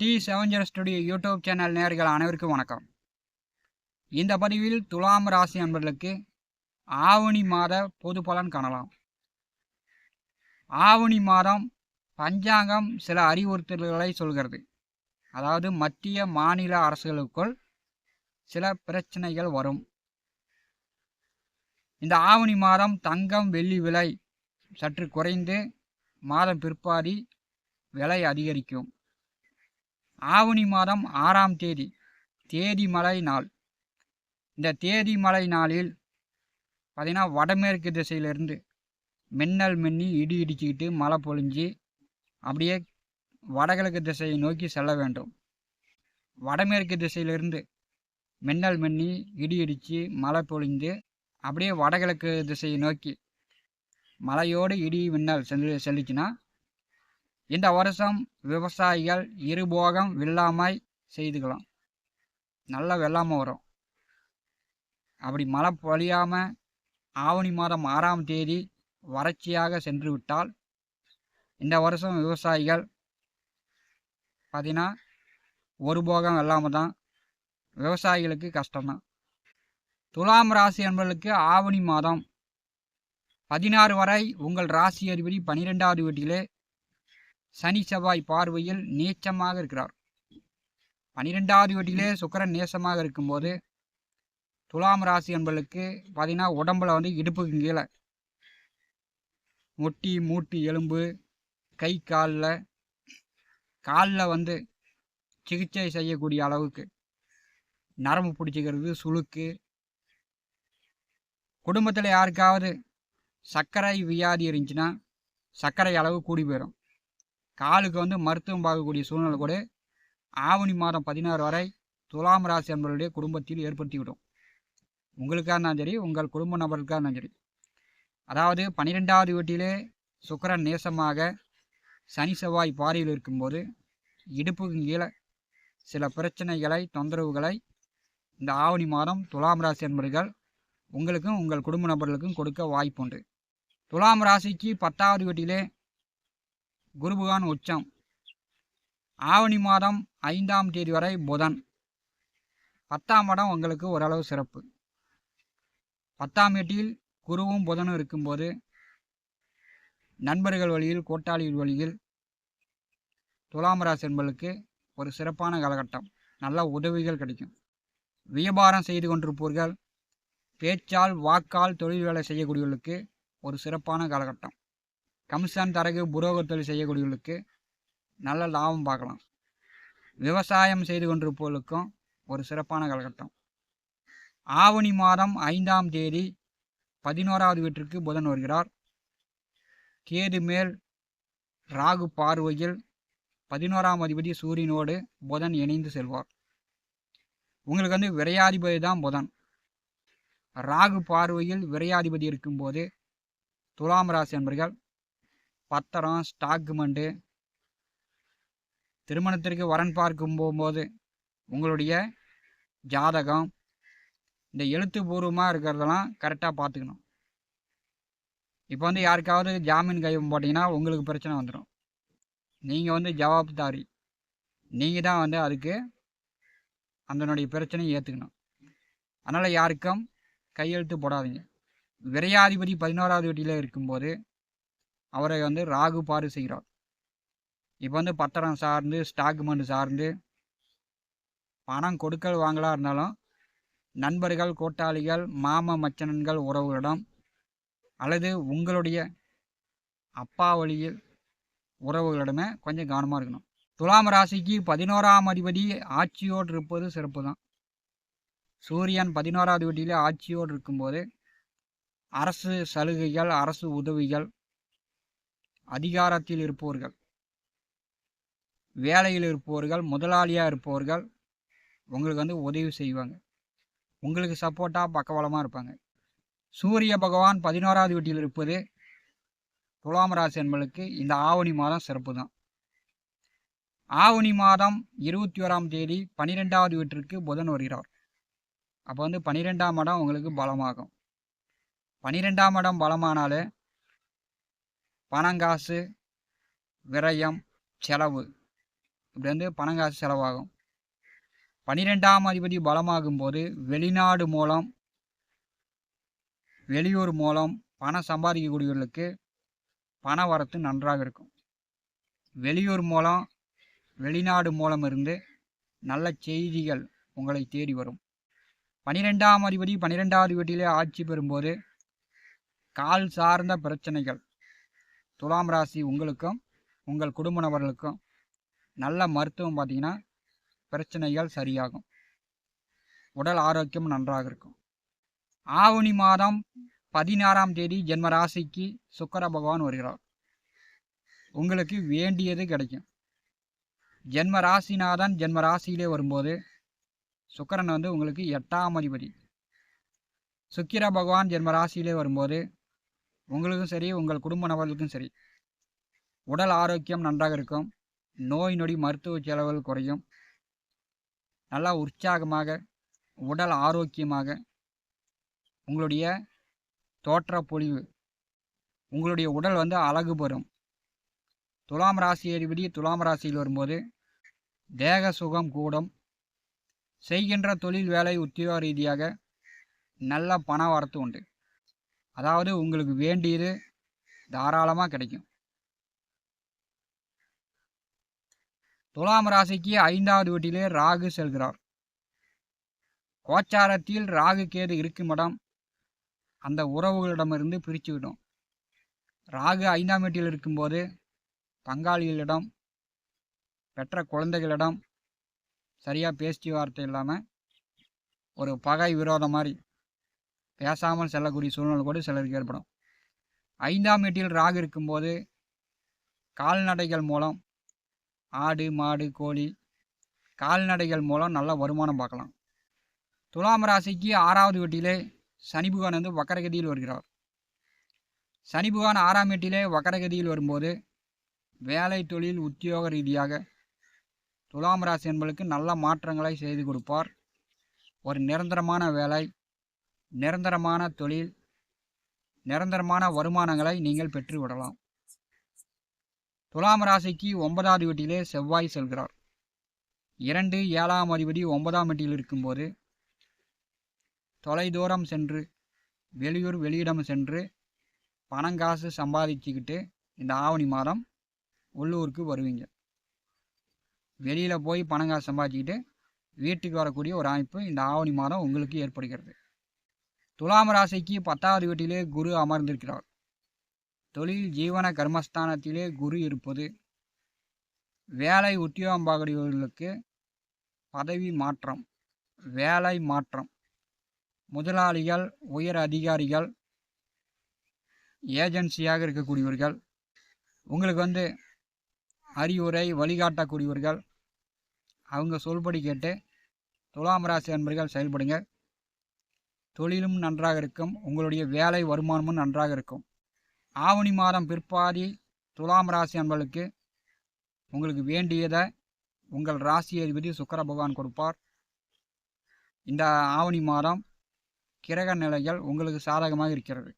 D செவஞ்சர் studio YouTube channel நேயர்கள் அனைவருக்கும் வணக்கம். இந்த பதிவில் துலாம் ராசி அன்பர்களுக்கு ஆவணி மாத பொது பலன் காணலாம். ஆவணி மாதம் பஞ்சாங்கம் சில அறிவுறுத்தல்களை சொல்கிறது. அதாவது மத்திய மாநில அரசுகளுக்குள் சில பிரச்சனைகள் வரும். இந்த ஆவணி மாதம் தங்கம் வெள்ளி விலை சற்று குறைந்து மாதம் பிற்பாதி விலை அதிகரிக்கும். ஆவணி மாதம் 6ஆம் தேதி தேதிமலை நாள். இந்த தேதிமலை நாளில் பார்த்திங்கன்னா வடமேற்கு திசையிலிருந்து மின்னல் மின்னி இடி இடிச்சுக்கிட்டு மழை பொழிஞ்சு அப்படியே வடகிழக்கு திசையை நோக்கி செல்ல வேண்டும். வடமேற்கு திசையிலிருந்து மின்னல் மின்னி இடி இடித்து மழை பொழிந்து அப்படியே வடகிழக்கு திசையை நோக்கி மழையோடு இடி மின்னல் செல்லுச்சுன்னா இந்த வருஷம் விவசாயிகள் இருபோகம் வெள்ளாமை செய்துக்கலாம். நல்ல வெள்ளாமை வரும். அப்படி மழை பொழியாமல் ஆவணி மாதம் 6ஆம் தேதி வறட்சியாக சென்று விட்டால் இந்த வருஷம் விவசாயிகள் பார்த்திங்கன்னா ஒரு போகம் வெள்ளாமை தான். விவசாயிகளுக்கு கஷ்டம்தான். துலாம் ராசி என்பவர்களுக்கு ஆவணி மாதம் 16 வரை உங்கள் ராசி அதிபதி 12வது வீட்டிலே சனி செவ்வாய் பார்வையில் நீச்சமாக இருக்கிறார். 12வது வீட்டிலே சுக்கிரன் நேசமாக இருக்கும்போது துலாம் ராசி என்பவர்களுக்கு பார்த்தீங்கன்னா உடம்புல இடுப்புக்கு கீழே முட்டி மூட்டு எலும்பு கை காலில் சிகிச்சை செய்யக்கூடிய அளவுக்கு நரம்பு பிடிச்சிக்கிறது சுளுக்கு. குடும்பத்தில் யாருக்காவது சர்க்கரை வியாதி இருந்துச்சுன்னா சர்க்கரை அளவு கூடி போயிடும். காலுக்கு மருத்துவம் பார்க்கக்கூடிய சூழ்நிலை கூட ஆவணி மாதம் 16 வரை துலாம் ராசி என்பவர்களுடைய குடும்பத்தில் ஏற்படுத்திவிடும். உங்களுக்காக இருந்தாலும் சரி, உங்கள் குடும்ப நபர்களுக்காக இருந்தாலும் சரி. அதாவது 12வது வீட்டிலே சுக்கிரன் நேசமாக சனி செவ்வாய் பாறையில் இருக்கும்போது இடுப்புக்கு கீழே சில பிரச்சனைகளை தொந்தரவுகளை இந்த ஆவணி மாதம் துலாம் ராசி என்பவர்கள் உங்களுக்கும் உங்கள் குடும்ப நபர்களுக்கும் கொடுக்க வாய்ப்புண்டு. துலாம் ராசிக்கு 10வது வீட்டிலே குரு பகவான் உச்சம். ஆவணி மாதம் 5ஆம் தேதி வரை புதன். 10ஆம் இடம் உங்களுக்கு ஓரளவு சிறப்பு. 10ஆம் வீட்டில் குருவும் புதனும் இருக்கும்போது நண்பர்கள் வழியில் கூட்டாளிகள் வழியில் துலாம் ராசி என்பவர்களுக்கு ஒரு சிறப்பான காலகட்டம். நல்ல உதவிகள் கிடைக்கும். வியாபாரம் செய்து கொண்டிருப்பவர்கள், பேச்சால் வாக்கால் தொழில் வேலை செய்யக்கூடியவர்களுக்கு ஒரு சிறப்பான காலகட்டம். கமிஷன் தரகு புரோகர் தொழில் செய்யக்கூடியவர்களுக்கு நல்ல லாபம் பார்க்கலாம். விவசாயம் செய்து கொண்டிருப்பவர்களுக்கும் ஒரு சிறப்பான காலகட்டம். ஆவணி மாதம் 5ஆம் தேதி 11வது வீட்டிற்கு புதன் வருகிறார். கேது மேல் ராகு பார்வையில் 11ஆம் அதிபதி சூரியனோடு புதன் இணைந்து செல்வார். உங்களுக்கு விரையாதிபதி தான் புதன். ராகு பார்வையில் விரையாதிபதி இருக்கும்போது துலாம் ராசி என்பர்கள் பத்திரம் ஸ்டாக்குமெண்ட்டு திருமணத்திற்கு வரன் பார்க்கும் போகும்போது உங்களுடைய ஜாதகம் இந்த எழுத்துப்பூர்வமாக இருக்கிறதெல்லாம் கரெக்டாக பார்த்துக்கணும். இப்போ யாருக்காவது ஜாமீன் கையம் போட்டிங்கன்னா உங்களுக்கு பிரச்சனை வந்துடும். நீங்கள் ஜவாப்தாரி. நீங்கள் தான் அதுக்கு அதனுடைய பிரச்சனையை ஏற்றுக்கணும். அதனால் யாருக்கும் கையெழுத்து போடாதீங்க. விரையாதிபதி 11வது வீட்டில் இருக்கும்போது அவரை ராகு பாரு செய்கிறார். இப்போ பத்திரம் சார்ந்து ஸ்டாக்குமெண்ட் சார்ந்து பணம் கொடுக்கல் வாங்கலாக இருந்தாலும் நண்பர்கள் கூட்டாளிகள் மாம மச்சனன்கள் உறவுகளிடம் அல்லது உங்களுடைய அப்பா வழியில் உறவுகளிடமே கொஞ்சம் கவனமாக இருக்கணும். துலாம் ராசிக்கு 11ஆம் அதிபதி ஆட்சியோடு இருப்பது சிறப்பு தான். சூரியன் 11வது வீட்டிலே ஆட்சியோடு இருக்கும்போது அரசு சலுகைகள், அரசு உதவிகள், அதிகாரத்தில் இருப்பவர்கள், வேலையில் இருப்பவர்கள், முதலாளியாக இருப்பவர்கள் உங்களுக்கு உதவி செய்வாங்க. உங்களுக்கு சப்போர்ட்டாக பக்கபலமாக இருப்பாங்க. சூரிய பகவான் 11வது வீட்டில் இருப்பது துலாம் ராசி என்பவர்களுக்கு இந்த ஆவணி மாதம் சிறப்பு தான். ஆவணி மாதம் 21ஆம் தேதி 12வது வீட்டிற்கு புதன் வருகிறார். அப்போ 12ஆம் இடம் உங்களுக்கு பலமாகும். 12ஆம் இடம் பலமானாலே பணங்காசு விரயம் செலவு இப்படி வந்து பணம் காசு செலவாகும். 12ஆம் அதிபதி பலமாகும் போது வெளிநாடு மூலம் வெளியூர் மூலம் பணம் சம்பாதிக்கக்கூடியவர்களுக்கு பண வரத்து நன்றாக இருக்கும். வெளியூர் மூலம் வெளிநாடு மூலம் இருந்து நல்ல செய்திகள் உங்களை தேடி வரும். 12ஆம் அதிபதி 12வது வீட்டிலே ஆட்சி பெறும்போது கால் சார்ந்த பிரச்சனைகள் துலாம் ராசி உங்களுக்கும் உங்கள் குடும்ப நபர்களுக்கும் நல்ல மருத்துவம் பார்த்தீங்கன்னா பிரச்சனைகள் சரியாகும். உடல் ஆரோக்கியம் நன்றாக இருக்கும். ஆவணி மாதம் 16ஆம் தேதி ஜென்ம ராசிக்கு சுக்கிர பகவான் வருகிறார். உங்களுக்கு வேண்டியது கிடைக்கும். ஜென்ம ராசிநாதன் ஜென்ம ராசியிலே வரும்போது சுக்கிரன் வந்து உங்களுக்கு 8ஆம் அதிபதி. சுக்கிர பகவான் ஜென்ம ராசியிலே வரும்போது உங்களுக்கும் சரி உங்கள் குடும்ப நபர்களுக்கும் சரி உடல் ஆரோக்கியம் நன்றாக இருக்கும். நோய் நொடி மருத்துவ செலவுகள் குறையும். நல்லா உற்சாகமாக உடல் ஆரோக்கியமாக உங்களுடைய தோற்ற பொலிவு உங்களுடைய உடல் வந்து அழகு பெறும். துலாம் ராசி அதிபதி துலாம் ராசியில் வரும்போது தேக சுகம் கூடும். செய்கின்ற தொழில் வேலை உத்தியோக ரீதியாக நல்ல பண வரத்து உண்டு. அதாவது உங்களுக்கு வேண்டியது தாராளமாக கிடைக்கும். துலாம் ராசிக்கு 5வது வீட்டிலே ராகு செல்கிறார். கோச்சாரத்தில் ராகு கேது இருக்கும் இடம் அந்த உறவுகளிடமிருந்து பிரித்து விடும். ராகு 5ஆம் வீட்டில் இருக்கும்போது பங்காளிகளிடம் பெற்ற குழந்தைகளிடம் சரியாக பேச்சு வார்த்தை இல்லாமல் ஒரு பகை விரோதம் மாதிரி பேசாமல் செல்லக்கூடிய சூழ்நிலை கூட சிலருக்கு ஏற்படும். 5ஆம் வீட்டில் ராகு இருக்கும்போது கால்நடைகள் மூலம் ஆடு மாடு கோழி கால்நடைகள் மூலம் நல்ல வருமானம் பார்க்கலாம். துலாம் ராசிக்கு 6வது வீட்டிலே சனி பகவான் வந்து வக்கரகதியில் வருகிறார். சனி பகவான் 6ஆம் வீட்டிலே வக்கரகதியில் வரும்போது வேலை தொழில் உத்தியோக ரீதியாக துலாம் ராசி என்பதற்கு நல்ல மாற்றங்களை செய்து கொடுப்பார். ஒரு நிரந்தரமான வேலை, நிரந்தரமான தொழில், நிரந்தரமான வருமானங்களை நீங்கள் பெற்று விடலாம். துலாம் ராசிக்கு 9வது வீட்டிலே செவ்வாய் செல்கிறார். 2 7ஆம் அதிபதி 9ஆம் வீட்டில் இருக்கும்போது தொலைதூரம் சென்று வெளியூர் வெளியிடம் சென்று பணங்காசு சம்பாதிச்சுக்கிட்டு இந்த ஆவணி மாதம் உள்ளூருக்கு வருவீங்க. வெளியில் போய் பணங்காசு சம்பாதிச்சுக்கிட்டு வீட்டுக்கு வரக்கூடிய ஒரு அமைப்பு இந்த ஆவணி மாதம் உங்களுக்கு ஏற்படுகிறது. துலாம் ராசிக்கு 10வது வீட்டிலே குரு அமர்ந்திருக்கிறார். தொழில் ஜீவன கர்மஸ்தானத்திலே குரு இருப்பது வேலை உத்தியோகம் பார்க்கக்கூடியவர்களுக்கு பதவி மாற்றம், வேலை மாற்றம், முதலாளிகள், உயர் அதிகாரிகள், ஏஜென்சியாக இருக்கக்கூடியவர்கள் உங்களுக்கு வந்து அறிவுரை வழிகாட்டக்கூடியவர்கள் அவங்க சொல்படி கேட்டு துலாம் ராசி அன்பர்கள் செயல்படுங்க. தொழிலும் நன்றாக இருக்கும். உங்களுடைய வேலை வருமானமும் நன்றாக இருக்கும். ஆவணி மாதம் பிற்பாதி துலாம் ராசி அன்பர்களுக்கு உங்களுக்கு வேண்டியதை உங்கள் ராசி அதிபதி சுக்கிர பகவான் கொடுப்பார். இந்த ஆவணி மாதம் கிரக நிலைகள் உங்களுக்கு சாதகமாக இருக்கிறது.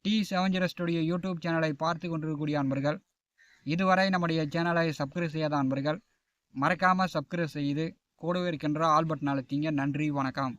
T7 ஸ்டுடியோ யூடியூப் சேனலை பார்த்து கொண்டிருக்கக்கூடிய அன்பர்கள் இதுவரை நம்முடைய சேனலை சப்ஸ்கிரைப் செய்யாத அன்பர்கள் மறக்காமல் சப்ஸ்கிரைப் செய்து கூடவே இருக்கின்ற ஆல் பட்டன் அழுத்திங்க. நன்றி, வணக்கம்.